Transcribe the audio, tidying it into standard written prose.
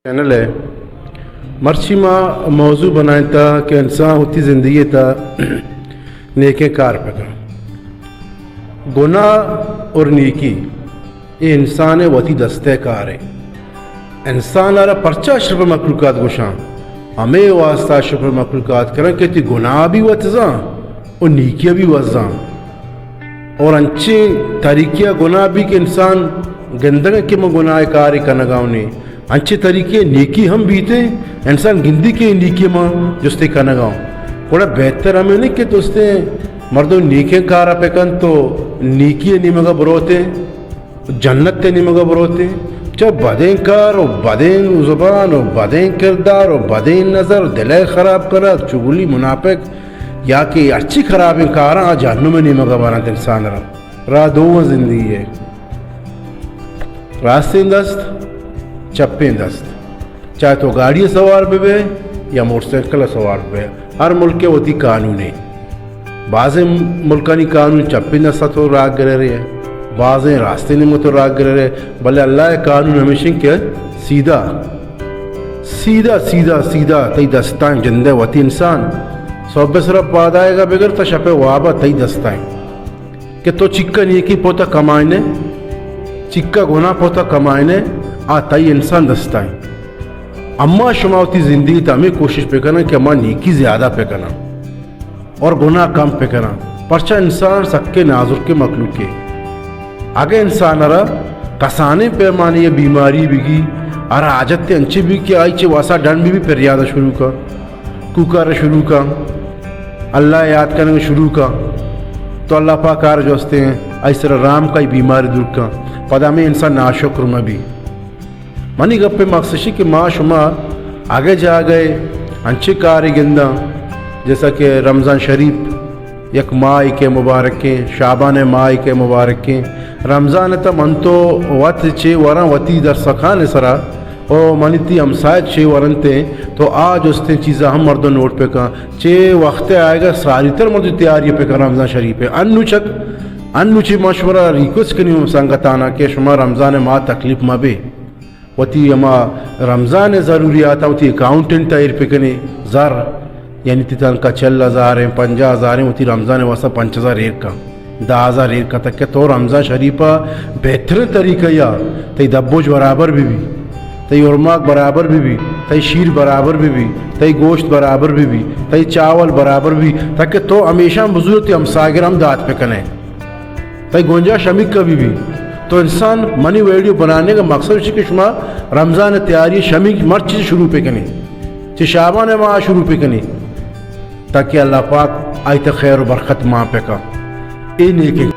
channel ہے مرچی ماں موضوع بنائیں تا کہ انسان ہوتی زندگی تا نیکے کار پکا گناہ اور نیکی یہ انسان وتی دستے کار ہے انسان آرہ پرچہ اشرف مخلوقات گوشاں ہمیں واسطہ اشرف مخلوقات کریں کہ تی گناہ بھی وطزاں اور نیکیاں بھی وزاں اور انچے طریقہ گناہ بھی کہ انسان گندگا کہ میں گناہ کاری کنگاؤں نے انچے طریقے نیکی ہم بیتے انسان گندی کے نیکی ماں جستے کنگاؤں بڑا بہتر ہمیں نہیں کہ دوستے مردوں نیکیں کارا پکن تو نیکی نیمگا بروتے جنت تے نیمگا بروتے جب بدیں کار و بدیں زبان و بدیں کردار و بدیں نظر دلے خراب کرا چگلی منافق یا کہ اچھی خراب کارا جہنم میں نیمگا بانت انسان را دو زندگی ہے راستے دست چپیں دست چاہے تو گاڑی سوار بے یا موٹر سائیکل سوار بے ہر ملک کے ہوتی قانون ہے بعض ملکانی قانون چپیں دست تو راگ گرے رہے بعض راستے نہیں تو راگ گرے رہے بلے اللہ قانون ہمیشہ کہ سیدھا سیدھا سیدھا سیدھا تی دستائیں جندے ہوتی انسان صحبہ صرف پادائے گا بگر تا شپے وابا تی دستائیں کہ تو چکا نیکی پوتا کمائنے چکا گناہ پوتا کمائنے آتائی انسان دستائیں اما شما ہوتی زندگی تا ہمیں کوشش پہ کرنا کہ اما نیکی زیادہ پہ کرنا اور گناہ کم پہ کرنا پرچہ انسان سکے نازر کے مخلوق کے آگے انسان ارہ کسانے پیمانے یہ بیماری بگی ارہ آجت تے انچے بھی کہ آئی چھے واسا ڈن بھی پریادہ شروع کا کوکارہ شروع کا اللہ یاد کرنے شروع کا تو اللہ پاک آر جو ہستے ہیں ایسر رام کا ہی بیماری دور کا پدا میں انسان ناشکر میں بھی منی گپے مقصشی کہ ماں شما آگے جا گئے انچے کاری گندہ جیسا کہ رمضان شریف یک ماہ کے مبارکیں شعبان ماہ کے مبارکیں رمضان تا من تو وقت چھے ورن وطی در سکھانے سرا او منی تی ہمسائد چھے ورن تے تو آج اس تے چیزا ہم مردوں نوٹ پہ کہاں چھے وقت آئے گا ساری تر مردوں تیاری پہ کہاں رمضان شریف ہے انو چھے مشورہ ریکوست کنی سنگتانا کہ شما رمضان ماہ تکلیف ماں بے وتی اما رمضان ضروری آتا وتی اکاؤنٹنٹ تائر پہ کنے زر یعنی تی تنکا 40,000 ہیں 50,000 ہیں وتی رمضان واسا 5,000 ایک کا 10,000 ایک کا تک کہ تو رمضان شریفہ بہتر طریقہ یا تی دبوج برابر بھی تی ارماک برابر بھی تی شیر برابر بھی تی گوشت برابر بھی تی چاول برابر بھی تک کہ تو ہمیشہ بزرگ تی ہمساگر ہم دات پہ کنے تی گونجا شمک کا بھی تو انسان منی ویڈیو بنانے کا مقصد ہے کہ شما رمضان تیاری شمک مرچ شروع پہ کنی چھ شعبان ماہ شروع پہ کنی تاکہ اللہ پاک آیت خیر و برکت ماں پہ کا اے نیکی